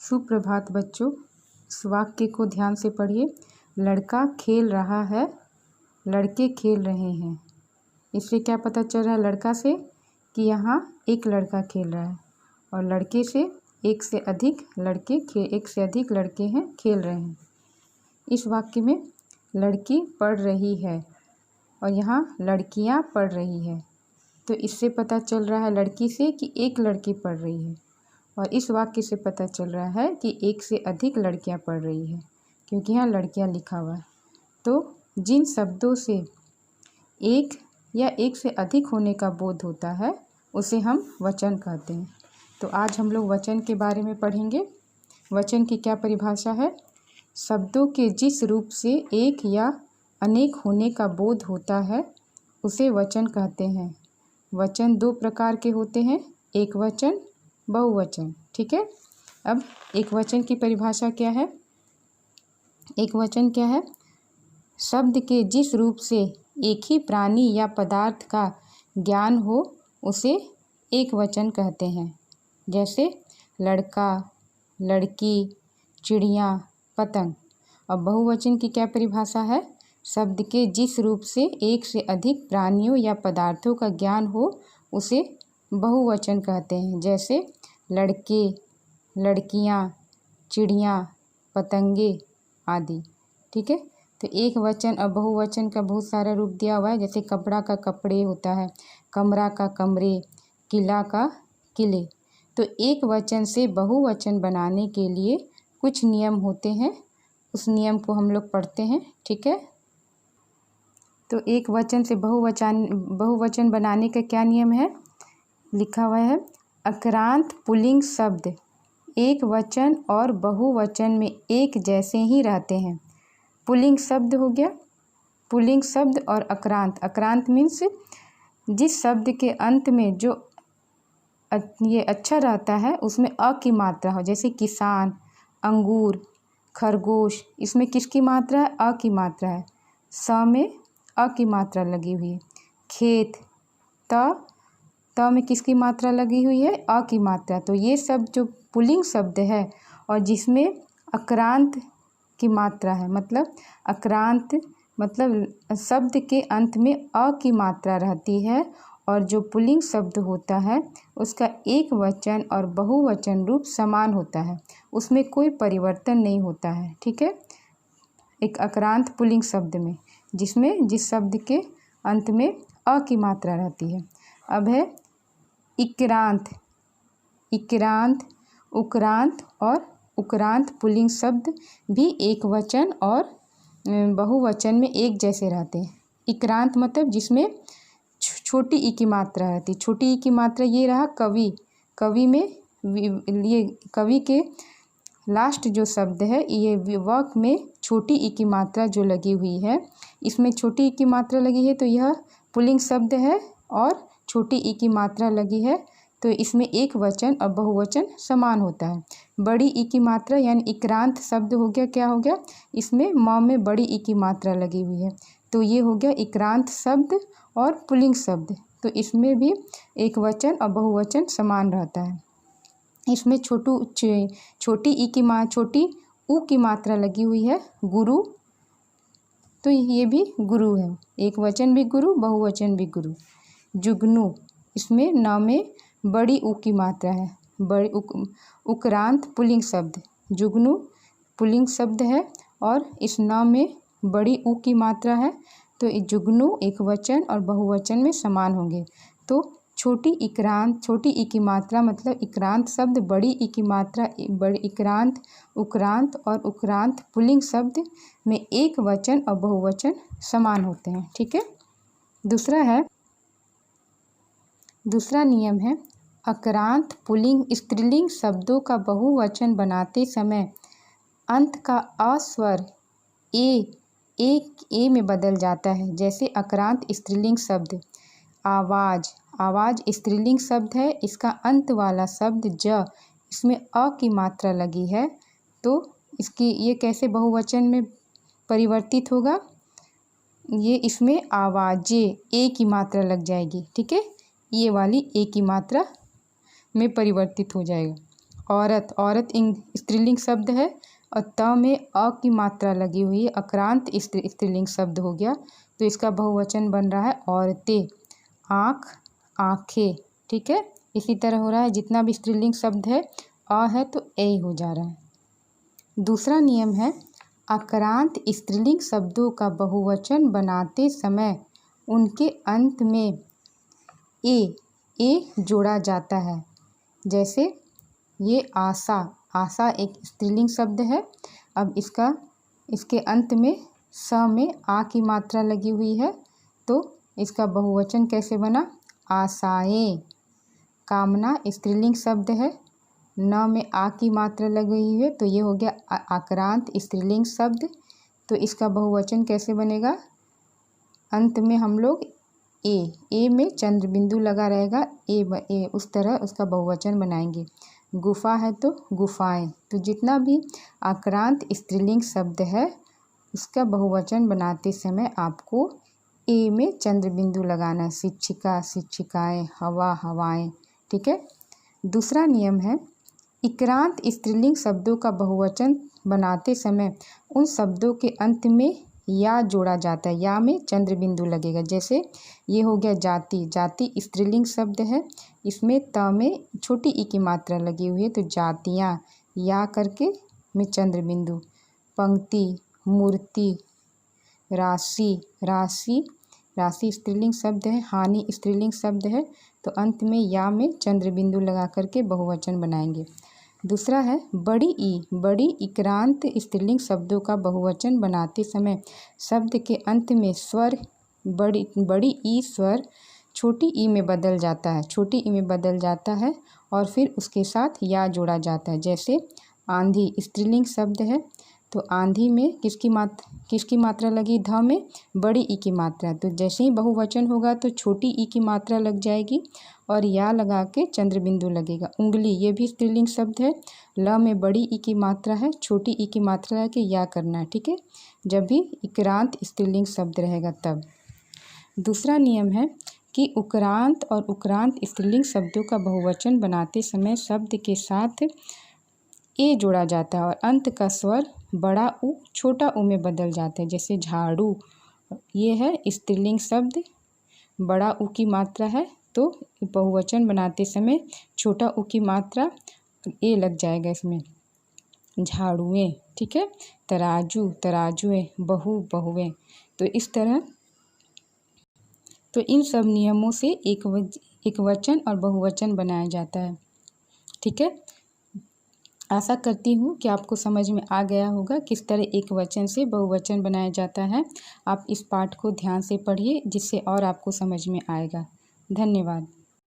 सुप्रभात बच्चों। इस वाक्य को ध्यान से पढ़िए। लड़का खेल रहा है, लड़के खेल रहे हैं। इससे क्या पता चल रहा है लड़का से कि यहाँ एक लड़का खेल रहा है, और लड़के से एक से अधिक लड़के हैं, खेल रहे हैं। इस वाक्य में लड़की पढ़ रही है और यहाँ लड़कियाँ पढ़ रही है, तो इससे पता चल रहा है लड़की से कि एक लड़की पढ़ रही है, और इस वाक्य से पता चल रहा है कि एक से अधिक लड़कियां पढ़ रही है, क्योंकि यहाँ लड़कियां लिखा हुआ है। तो जिन शब्दों से एक या एक से अधिक होने का बोध होता है उसे हम वचन कहते हैं। तो आज हम लोग वचन के बारे में पढ़ेंगे। वचन की क्या परिभाषा है? शब्दों के जिस रूप से एक या अनेक होने का बोध होता है उसे वचन कहते हैं। वचन दो प्रकार के होते हैं, एक वचन, बहुवचन। ठीक है। अब एक वचन की परिभाषा क्या है? एक वचन क्या है? शब्द के जिस रूप से एक ही प्राणी या पदार्थ का ज्ञान हो उसे एक वचन कहते हैं। जैसे लड़का, लड़की, चिड़िया, पतंग। अब बहुवचन की क्या परिभाषा है? शब्द के जिस रूप से एक से अधिक प्राणियों या पदार्थों का ज्ञान हो उसे बहुवचन कहते हैं। जैसे लड़के, लड़कियाँ, चिड़िया, पतंगे आदि। ठीक है। तो एक वचन और बहुवचन का बहुत सारा रूप दिया हुआ है। जैसे कपड़ा का कपड़े होता है, कमरा का कमरे, किला का किले। तो एक वचन से बहुवचन बनाने के लिए कुछ नियम होते हैं, उस नियम को हम लोग पढ़ते हैं। ठीक है। तो एक वचन से बहुवचन बनाने का क्या नियम है? लिखा हुआ है, अक्रांत पुल्लिंग शब्द एक वचन और बहुवचन में एक जैसे ही रहते हैं। पुल्लिंग शब्द हो गया, पुल्लिंग शब्द और अक्रांत। अक्रांत मीन्स जिस शब्द के अंत में जो ये अच्छा रहता है उसमें अ की मात्रा हो। जैसे किसान, अंगूर, खरगोश, इसमें किसकी मात्रा है? अ की मात्रा है। स में अ की मात्रा लगी हुई है। खेत, त में किसकी मात्रा लगी हुई है? अ की मात्रा। तो ये सब जो पुल्लिंग शब्द है और जिसमें अक्रांत की मात्रा है, मतलब अक्रांत मतलब शब्द के अंत में अ की मात्रा रहती है, और जो पुल्लिंग शब्द होता है उसका एक वचन और बहुवचन रूप समान होता है, उसमें कोई परिवर्तन नहीं होता है। ठीक है। एक अक्रांत पुल्लिंग शब्द में जिस शब्द के अंत में अ की मात्रा रहती है। अब है इक्रांत, इक्रांत, उक्रांत और उक्रांत पुल्लिंग शब्द भी एक वचन और बहुवचन में एक जैसे रहते हैं। इक्रांत मतलब जिसमें छोटी ई की मात्रा रहती। छोटी ई की मात्रा ये रहा कवि। कवि में ये कवि के लास्ट जो शब्द है, ये वाक्य में छोटी ई की मात्रा जो लगी हुई है, इसमें छोटी ई की मात्रा लगी है तो यह पुल्लिंग शब्द है, और छोटी ई की मात्रा लगी है तो इसमें एक वचन और बहुवचन समान होता है। बड़ी ई की मात्रा यानी इक्रांत शब्द हो गया, क्या हो गया? इसमें म में बड़ी ई की मात्रा लगी हुई है, तो ये हो गया इक्रांत शब्द और पुल्लिंग शब्द। तो इसमें भी एक वचन और बहुवचन समान रहता है। इसमें छोटी ऊ की मात्रा लगी हुई है, गुरु, तो ये भी गुरु है। एक वचन भी गुरु, बहुवचन भी गुरु। जुगनू, इसमें न में बड़ी ऊ की मात्रा है। बड़ी उक्रांत पुल्लिंग शब्द, जुगनू पुल्लिंग शब्द है और इस न में बड़ी ऊ की मात्रा है, तो जुगनू एक वचन और बहुवचन में समान होंगे। तो छोटी ई की मात्रा मतलब इक्रांत शब्द, बड़ी ई की मात्रा बड़ी इक्रांत, उक्रांत और उक्रांत पुल्लिंग शब्द में एक वचन और बहुवचन समान होते हैं। ठीक है। दूसरा नियम है, अक्रांत पुल्लिंग स्त्रीलिंग शब्दों का बहुवचन बनाते समय अंत का अ स्वर ए में बदल जाता है। जैसे अक्रांत स्त्रीलिंग शब्द आवाज, आवाज स्त्रीलिंग शब्द है, इसका अंत वाला शब्द ज, इसमें अ की मात्रा लगी है, तो ये कैसे बहुवचन में परिवर्तित होगा? ये इसमें आवाजें ए की मात्रा लग जाएगी। ठीक है। ये वाली ए की मात्रा में परिवर्तित हो जाएगा। औरत, औरत स्त्रीलिंग शब्द है और त में अ की मात्रा लगी हुई है, अक्रांत स्त्रीलिंग शब्द हो गया, तो इसका बहुवचन बन रहा है औरतें। आँख, आँखें, ठीक है। इसी तरह हो रहा है, जितना भी स्त्रीलिंग शब्द है अ है तो ए हो जा रहा है। दूसरा नियम है, अक्रांत स्त्रीलिंग शब्दों का बहुवचन बनाते समय उनके अंत में ए जोड़ा जाता है। जैसे ये आशा, आशा एक स्त्रीलिंग शब्द है। अब इसके अंत में स में आ की मात्रा लगी हुई है, तो इसका बहुवचन कैसे बना? आशाएं। कामना स्त्रीलिंग शब्द है, न में आ की मात्रा लगी हुई है, तो ये हो गया आक्रांत स्त्रीलिंग शब्द। तो इसका बहुवचन कैसे बनेगा? अंत में हम लोग ए में चंद्र बिंदु लगा रहेगा, ए उस तरह उसका बहुवचन बनाएंगे। गुफा है तो गुफाएं। तो जितना भी आक्रांत स्त्रीलिंग शब्द है उसका बहुवचन बनाते समय आपको ए में चंद्र बिंदु लगाना है। शिक्षिका, शिक्षिकाएं, हवा, हवाएं, ठीक है। दूसरा नियम है, इक्रांत स्त्रीलिंग शब्दों का बहुवचन बनाते समय उन शब्दों के अंत में या जोड़ा जाता है, या में चंद्र बिंदु लगेगा। जैसे ये हो गया जाति, जाति स्त्रीलिंग शब्द है, इसमें त में छोटी ई की मात्रा लगी हुई है, तो जातियाँ, या करके में चंद्र बिंदु। पंक्ति, मूर्ति, राशि, राशि स्त्रीलिंग शब्द है, हानि स्त्रीलिंग शब्द है, तो अंत में या में चंद्र बिंदु लगा करके बहुवचन बनाएंगे। दूसरा है, बड़ी इक्रांत स्त्रीलिंग शब्दों का बहुवचन बनाते समय शब्द के अंत में स्वर बड़ी ई स्वर छोटी ई में बदल जाता है, छोटी ई में बदल जाता है और फिर उसके साथ या जोड़ा जाता है। जैसे आंधी स्त्रीलिंग शब्द है, तो आंधी में किसकी मात्रा लगी? ध में बड़ी ई की मात्रा। तो जैसे ही बहुवचन होगा तो छोटी ई की मात्रा लग जाएगी और या लगा के चंद्र बिंदु लगेगा। उंगली, ये भी स्त्रीलिंग शब्द है, ल में बड़ी ई की मात्रा है, छोटी ई की मात्रा लगा के या करना है, ठीक है, जब भी इक्रांत स्त्रीलिंग शब्द रहेगा तब। दूसरा नियम है कि उक्रांत और उक्रांत स्त्रीलिंग शब्दों का बहुवचन बनाते समय शब्द के साथ ए जोड़ा जाता है और अंत का स्वर बड़ा उ छोटा उ में बदल जाता है। जैसे झाड़ू, ये है स्त्रीलिंग शब्द, बड़ा उ की मात्रा है, तो बहुवचन बनाते समय छोटा उ की मात्रा ए लग जाएगा इसमें। झाड़ुएँ, ठीक है। तराजू, तराजुएँ, बहू, बहुएँ। तो इस तरह, तो इन सब नियमों से एक वचन और बहुवचन बनाया जाता है, ठीक है। आशा करती हूँ कि आपको समझ में आ गया होगा किस तरह एक वचन से बहुवचन बनाया जाता है। आप इस पाठ को ध्यान से पढ़िए, जिससे और आपको समझ में आएगा। धन्यवाद।